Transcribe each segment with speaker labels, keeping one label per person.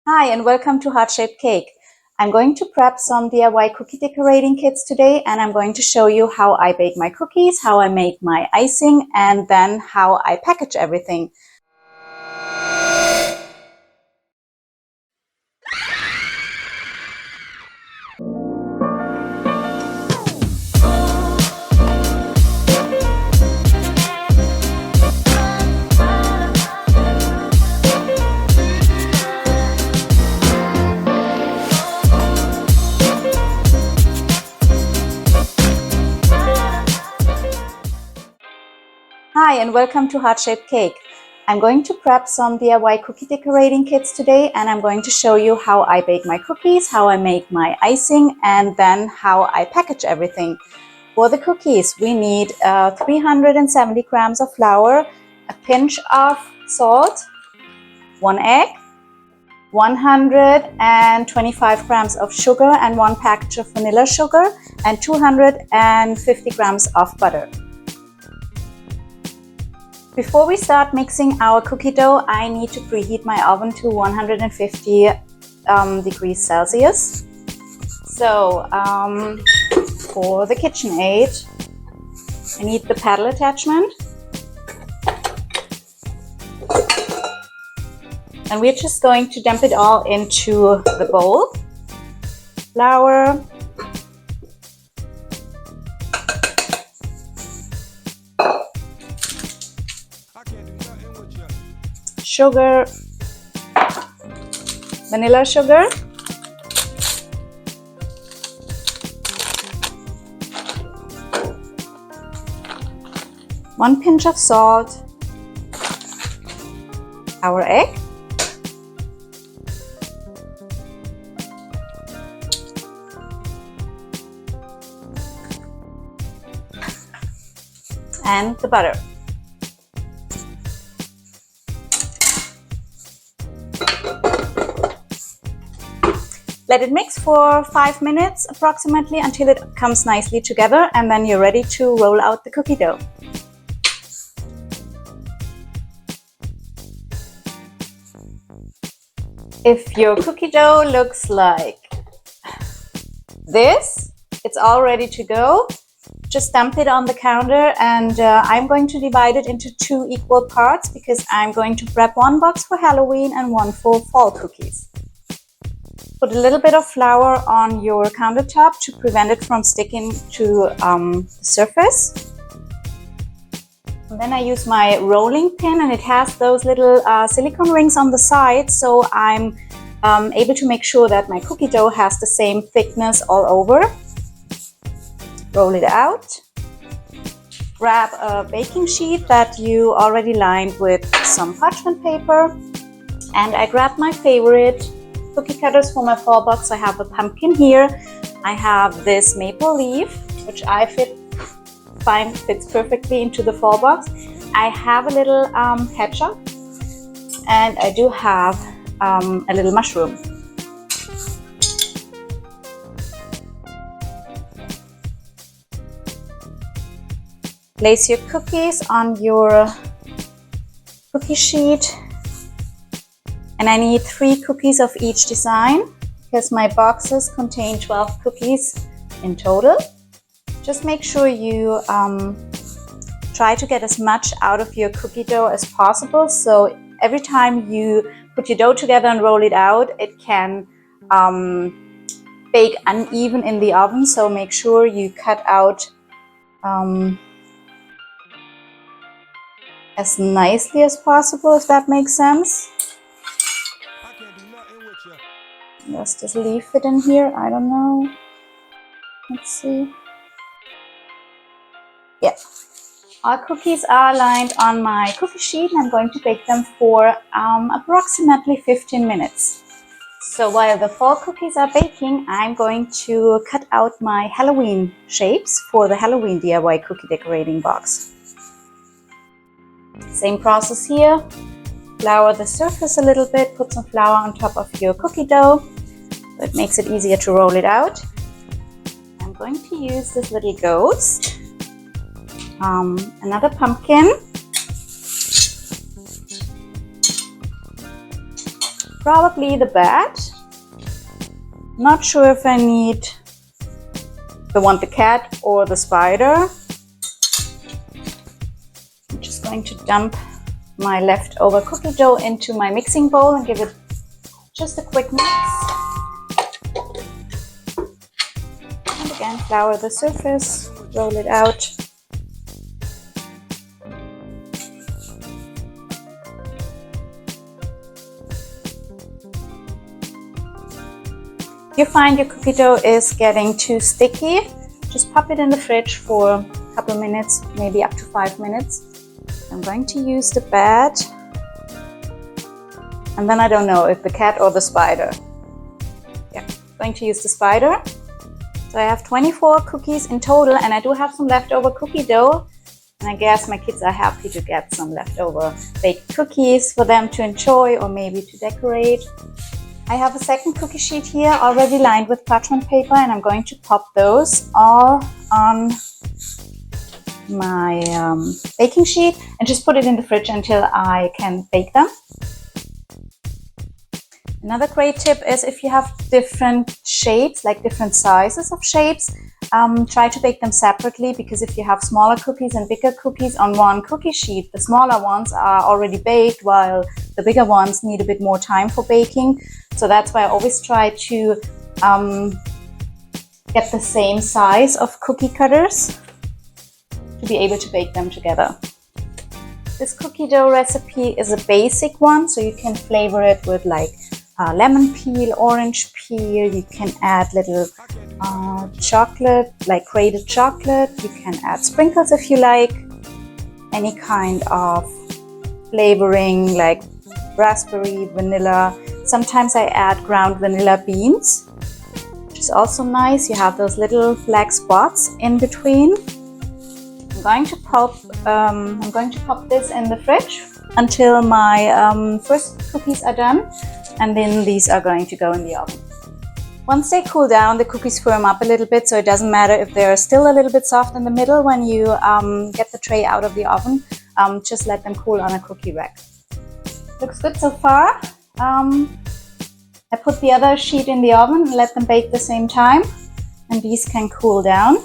Speaker 1: Hi and welcome to Heart Shaped Cake. I'm going to prep some DIY cookie decorating kits today, and I'm going to show you how I bake my cookies, how I make my icing, and then how I package everything. Hi and welcome to Heart Shaped Cake. I'm going to prep some DIY cookie decorating kits today, and I'm going to show you how I bake my cookies, how I make my icing, and then how I package everything. For the cookies, we need 370 grams of flour, a pinch of salt, 1 egg, 125 grams of sugar and 1 package of vanilla sugar, and 250 grams of butter. Before we start mixing our cookie dough, I need to preheat my oven to 150 degrees Celsius. So for the KitchenAid, I need the paddle attachment. And we're just going to dump it all into the bowl. Flour, sugar, vanilla sugar, one pinch of salt, our egg, and the butter. Let it mix for 5 minutes approximately until it comes nicely together, and then you're ready to roll out the cookie dough. If your cookie dough looks like this, it's all ready to go. Just dump it on the counter, and I'm going to divide it into 2 equal parts because I'm going to prep 1 box for Halloween and 1 for fall cookies. Put a little bit of flour on your countertop to prevent it from sticking to the surface. And then I use my rolling pin, and it has those little silicone rings on the side, so I'm able to make sure that my cookie dough has the same thickness all over. Roll it out. Grab a baking sheet that you already lined with some parchment paper, and I grabbed my favorite cookie cutters for my fall box. I have a pumpkin here. I have this maple leaf, which I find fits perfectly into the fall box. I have a little hedgehog, and I do have a little mushroom. Place your cookies on your cookie sheet. And I need 3 cookies of each design because my boxes contain 12 cookies in total. Just make sure you try to get as much out of your cookie dough as possible. So every time you put your dough together and roll it out, it can bake uneven in the oven. So make sure you cut out as nicely as possible, if that makes sense. Does this leaf fit in here? I don't know. Let's see. Yeah. Our cookies are lined on my cookie sheet, and I'm going to bake them for approximately 15 minutes. So while the fall cookies are baking, I'm going to cut out my Halloween shapes for the Halloween DIY cookie decorating box. Same process here. Flour the surface a little bit, put some flour on top of your cookie dough. It makes it easier to roll it out. I'm going to use this little ghost, another pumpkin, probably the bat. Not sure if I need the cat or the spider. I'm just going to dump my leftover cookie dough into my mixing bowl and give it just a quick mix. And again, flour the surface, roll it out. If you find your cookie dough is getting too sticky, just pop it in the fridge for a couple minutes, maybe up to 5 minutes. I'm going to use the bat, and then I don't know if the cat or the spider. Yeah, I'm going to use the spider. So I have 24 cookies in total, and I do have some leftover cookie dough. And I guess my kids are happy to get some leftover baked cookies for them to enjoy or maybe to decorate. I have a second cookie sheet here already lined with parchment paper, and I'm going to pop those all on my baking sheet and just put it in the fridge until I can bake them. Another great tip is if you have different shapes, like different sizes of shapes, try to bake them separately, because if you have smaller cookies and bigger cookies on one cookie sheet, the smaller ones are already baked while the bigger ones need a bit more time for baking. So that's why I always try to get the same size of cookie cutters to be able to bake them together. This cookie dough recipe is a basic one, so you can flavor it with like lemon peel, orange peel. You can add little chocolate, like grated chocolate. You can add sprinkles if you like. Any kind of flavoring like raspberry, vanilla. Sometimes I add ground vanilla beans, which is also nice. You have those little black spots in between. I'm going to pop this in the fridge until my first cookies are done, and then these are going to go in the oven. Once they cool down, the cookies firm up a little bit, so it doesn't matter if they're still a little bit soft in the middle when you get the tray out of the oven. Just let them cool on a cookie rack. Looks good so far. I put the other sheet in the oven and let them bake the same time, and these can cool down.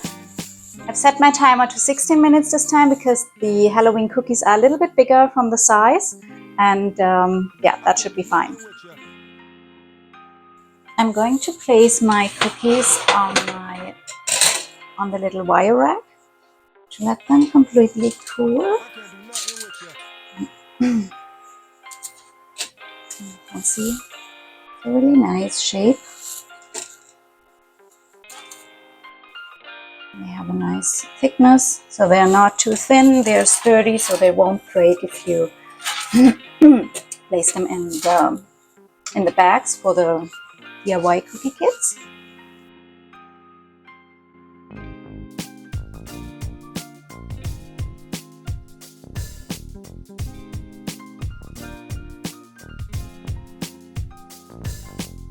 Speaker 1: I've set my timer to 16 minutes this time because the Halloween cookies are a little bit bigger from the size, and yeah, that should be fine. I'm going to place my cookies on the little wire rack to let them completely cool. You can see it's a really nice shape. They have a nice thickness, so they're not too thin. They're sturdy, so they won't break if you place them in the bags for the DIY cookie kits.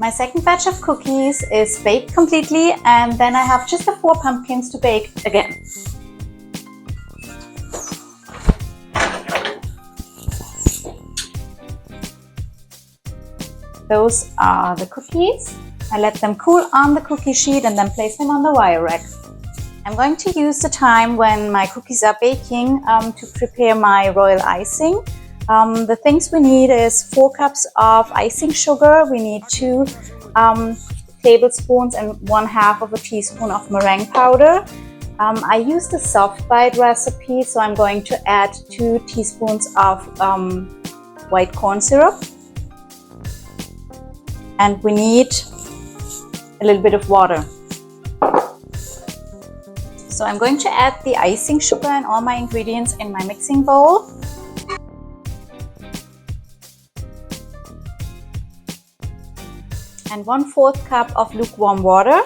Speaker 1: My second batch of cookies is baked completely, and then I have just the 4 pumpkins to bake again. Those are the cookies. I let them cool on the cookie sheet and then place them on the wire rack. I'm going to use the time when my cookies are baking to prepare my royal icing. The things we need is 4 cups of icing sugar. We need 2 tablespoons and 1/2 of a teaspoon of meringue powder. I used the soft bite recipe, so I'm going to add 2 teaspoons of white corn syrup. And we need a little bit of water. So I'm going to add the icing sugar and all my ingredients in my mixing bowl. And 1/4 cup of lukewarm water.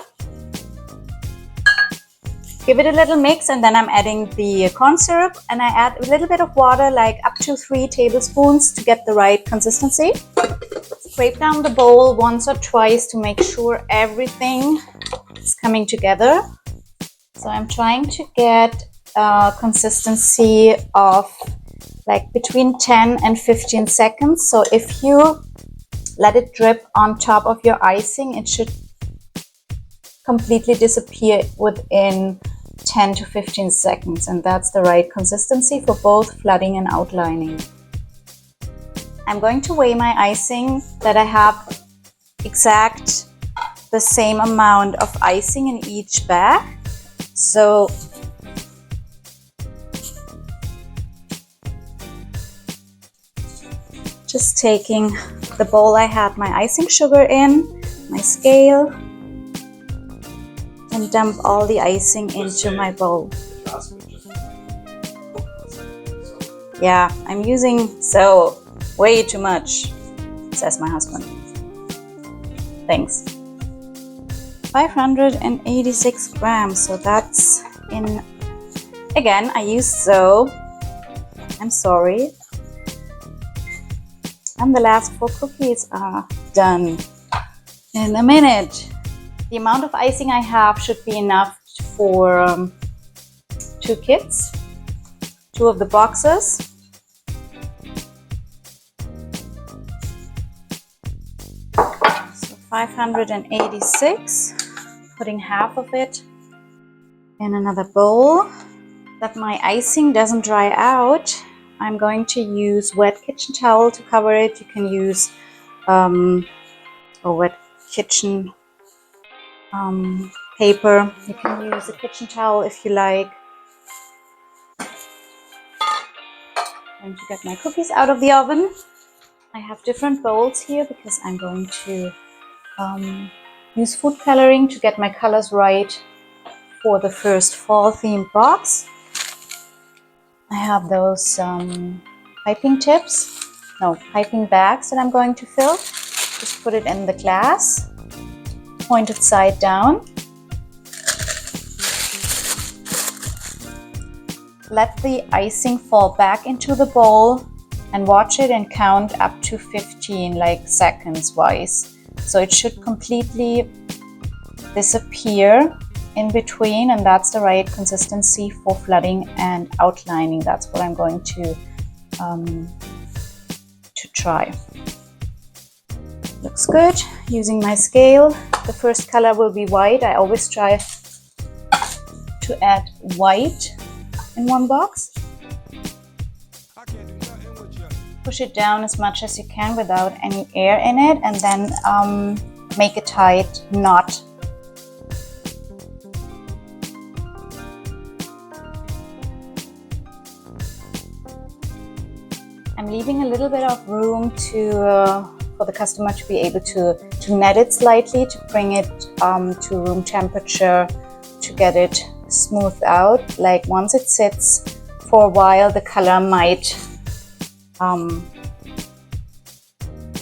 Speaker 1: Give it a little mix, and then I'm adding the corn syrup, and I add a little bit of water, like up to 3 tablespoons to get the right consistency. Scrape down the bowl once or twice to make sure everything is coming together. So I'm trying to get a consistency of like between 10 and 15 seconds. So if you let it drip on top of your icing. It should completely disappear within 10 to 15 seconds, and that's the right consistency for both flooding and outlining. I'm going to weigh my icing that I have exact the same amount of icing in each bag. So just taking the bowl I had my icing sugar in, my scale, and dump all the icing into my bowl. Yeah, I'm using way too much, says my husband. Thanks. 586 grams, so that's in, again, I use I'm sorry. And the last 4 cookies are done in a minute. The amount of icing I have should be enough for 2 kids, 2 of the boxes. So 586, putting half of it in another bowl. That my icing doesn't dry out, I'm going to use wet kitchen towel to cover it. You can use a wet kitchen paper. You can use a kitchen towel if you like. I'm going to get my cookies out of the oven. I have different bowls here because I'm going to use food coloring to get my colors right for the first fall themed box. I have those piping bags that I'm going to fill. Just put it in the glass, point it side down. Let the icing fall back into the bowl and watch it and count up to 15, like seconds wise. So it should completely disappear in between, and that's the right consistency for flooding and outlining. That's what I'm going to try. Looks good. Using my scale, the first color will be white. I always try to add white in one box. Push it down as much as you can without any air in it, and then make a tight knot. I'm leaving a little bit of room for the customer to be able to net it slightly, to bring it to room temperature, to get it smoothed out. Like once it sits for a while, the color might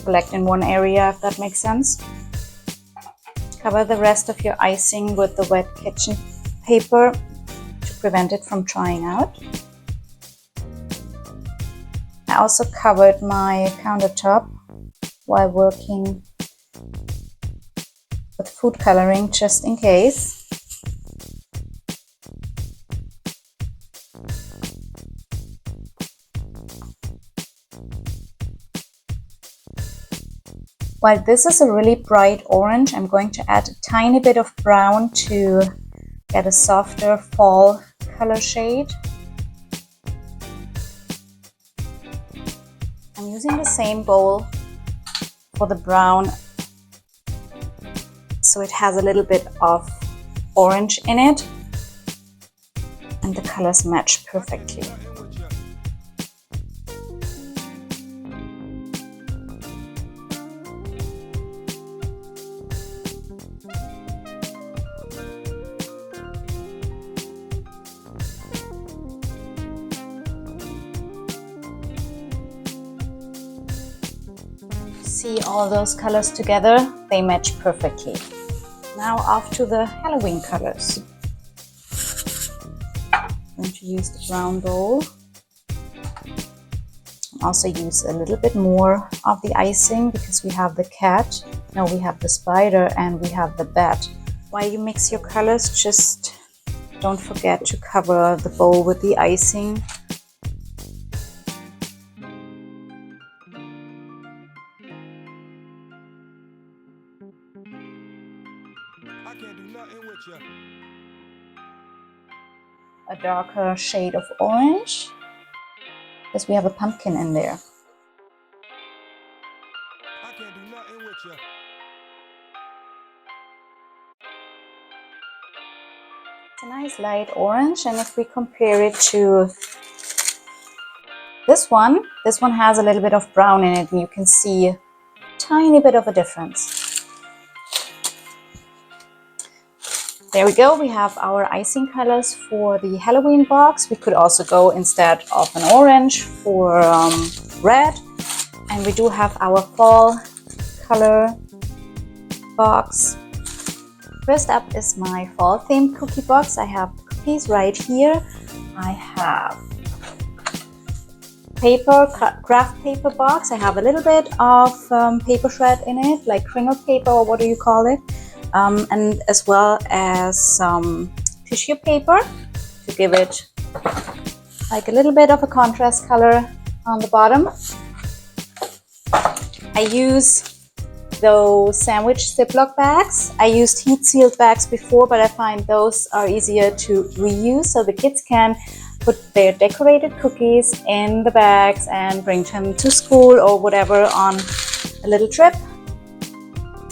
Speaker 1: collect in one area, if that makes sense. Cover the rest of your icing with the wet kitchen paper to prevent it from drying out. I also covered my countertop while working with food coloring, just in case. While this is a really bright orange, I'm going to add a tiny bit of brown to get a softer fall color shade. I'm using the same bowl for the brown, so it has a little bit of orange in it, and the colors match perfectly. See all those colors together, they match perfectly. Now off to the Halloween colors. I'm going to use the brown bowl. Also use a little bit more of the icing because we have the cat, no, we have the spider, and we have the bat. While you mix your colors, just don't forget to cover the bowl with the icing.
Speaker 2: I can't do nothing with you.
Speaker 1: A darker shade of orange, because we have a pumpkin in there.
Speaker 2: I can't do nothing with you.
Speaker 1: It's a nice light orange, and if we compare it to this one has a little bit of brown in it, and you can see a tiny bit of a difference. There we go, we have our icing colors for the Halloween box. We could also go instead of an orange for red. And we do have our fall color box. First up is my fall themed cookie box. I have cookies right here. I have paper, craft paper box. I have a little bit of paper shred in it, like crinkle paper, or what do you call it? And as well as some tissue paper to give it like a little bit of a contrast color on the bottom. I use those sandwich Ziploc bags. I used heat sealed bags before, but I find those are easier to reuse, so the kids can put their decorated cookies in the bags and bring them to school or whatever on a little trip.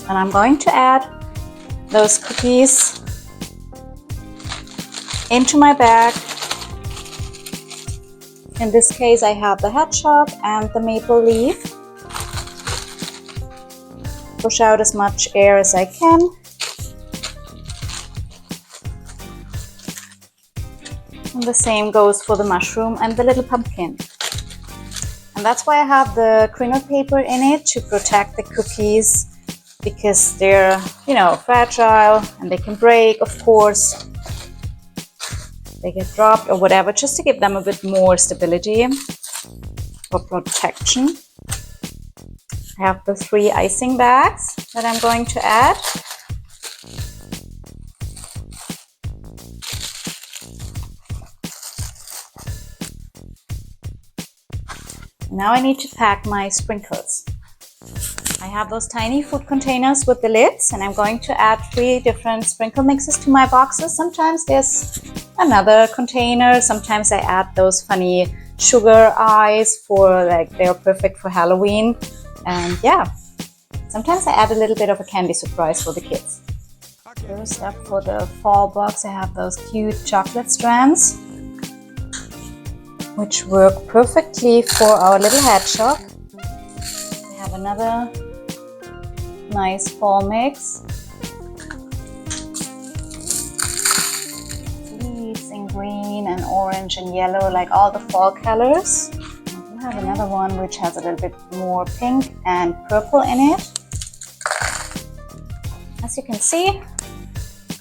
Speaker 1: And I'm going to add those cookies into my bag. In this case, I have the hedgehog and the maple leaf. Push out as much air as I can. And the same goes for the mushroom and the little pumpkin. And that's why I have the crinkle paper in it, to protect the cookies, because they're, you know, fragile and they can break, of course. They get dropped or whatever, just to give them a bit more stability or protection. I have the 3 icing bags that I'm going to add. Now I need to pack my sprinkles. I have those tiny food containers with the lids, and I'm going to add 3 different sprinkle mixes to my boxes. Sometimes there's another container, sometimes I add those funny sugar eyes for, like, they're perfect for Halloween. And yeah, sometimes I add a little bit of a candy surprise for the kids. First up, for the fall box, I have those cute chocolate strands, which work perfectly for our little hedgehog. We have another nice fall mix. Leaves in green and orange and yellow, like all the fall colors. I have another one which has a little bit more pink and purple in it. As you can see,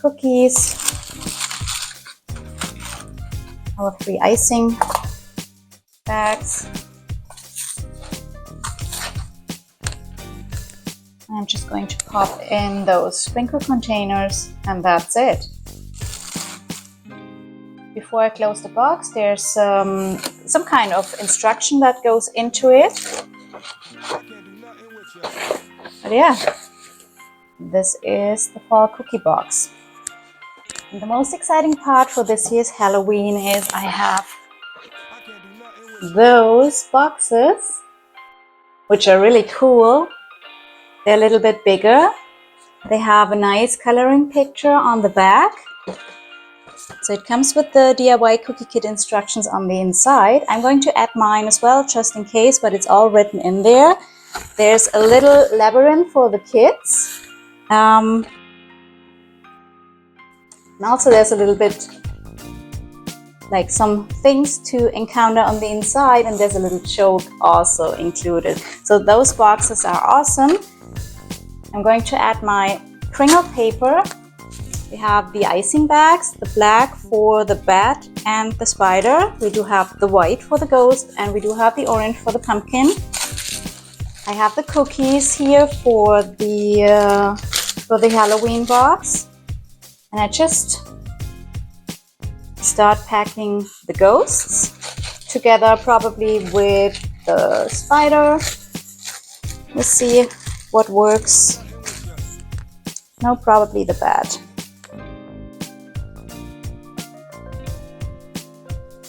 Speaker 1: cookies, our 3 icing bags. I'm just going to pop in those sprinkle containers, and that's it. Before I close the box, there's some kind of instruction that goes into it. But yeah, this is the fall cookie box. And the most exciting part for this year's Halloween is I have those boxes, which are really cool. They're a little bit bigger. They have a nice coloring picture on the back. So it comes with the DIY cookie kit instructions on the inside. I'm going to add mine as well, just in case, but it's all written in there. There's a little labyrinth for the kids. And also there's a little bit like some things to encounter on the inside, and there's a little joke also included. So those boxes are awesome. I'm going to add my crinkle paper. We have the icing bags, the black for the bat and the spider. We do have the white for the ghost, and we do have the orange for the pumpkin. I have the cookies here for the Halloween box, and I just start packing the ghosts together, probably with the spider. Let's see what works No, probably the bad.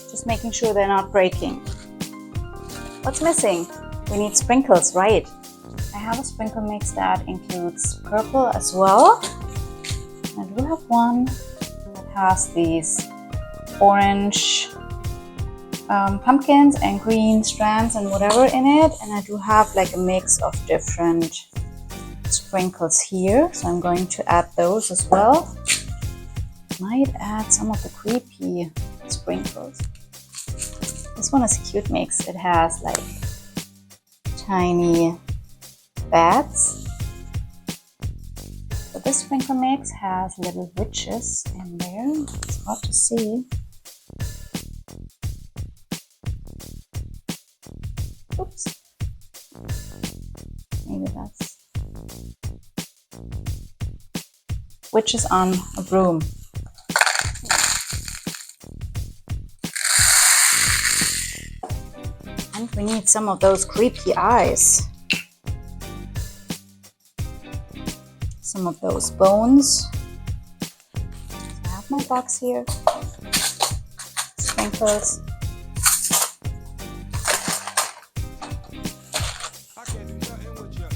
Speaker 1: Just making sure they're not breaking. What's missing? We need sprinkles, right? I have a sprinkle mix that includes purple as well. I do have one that has these orange pumpkins and green strands and whatever in it, and I do have like a mix of different sprinkles here, so I'm going to add those as well. Might add some of the creepy sprinkles. This one is a cute mix. It has like tiny bats. But this sprinkle mix has little witches in there. It's hard to see. Oops. Maybe that's witches on a broom. And we need some of those creepy eyes. Some of those bones. I have my box here. Sprinkles.
Speaker 2: I can't do nothing with ya.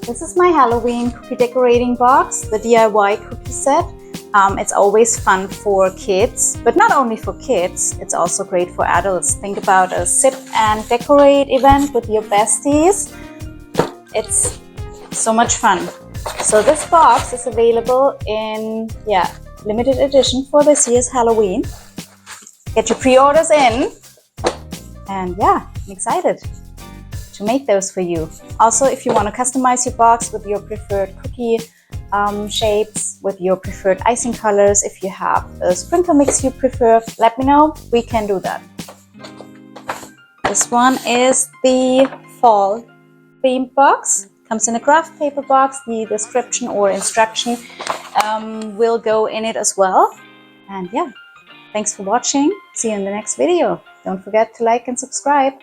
Speaker 1: This is my Halloween cookie decorating box, the DIY cookie set. It's always fun for kids, but not only for kids, it's also great for adults. Think about a sip and decorate event with your besties. It's so much fun. So this box is available in, limited edition for this year's Halloween. Get your pre-orders in, and I'm excited to make those for you. Also, if you want to customize your box with your preferred cookie shapes, with your preferred icing colors, if you have a sprinkle mix you prefer, let me know. We can do that. This one is the fall theme box. Comes in a craft paper box. The description or instruction will go in it as well. And thanks for watching. See you in the next video. Don't forget to like and subscribe.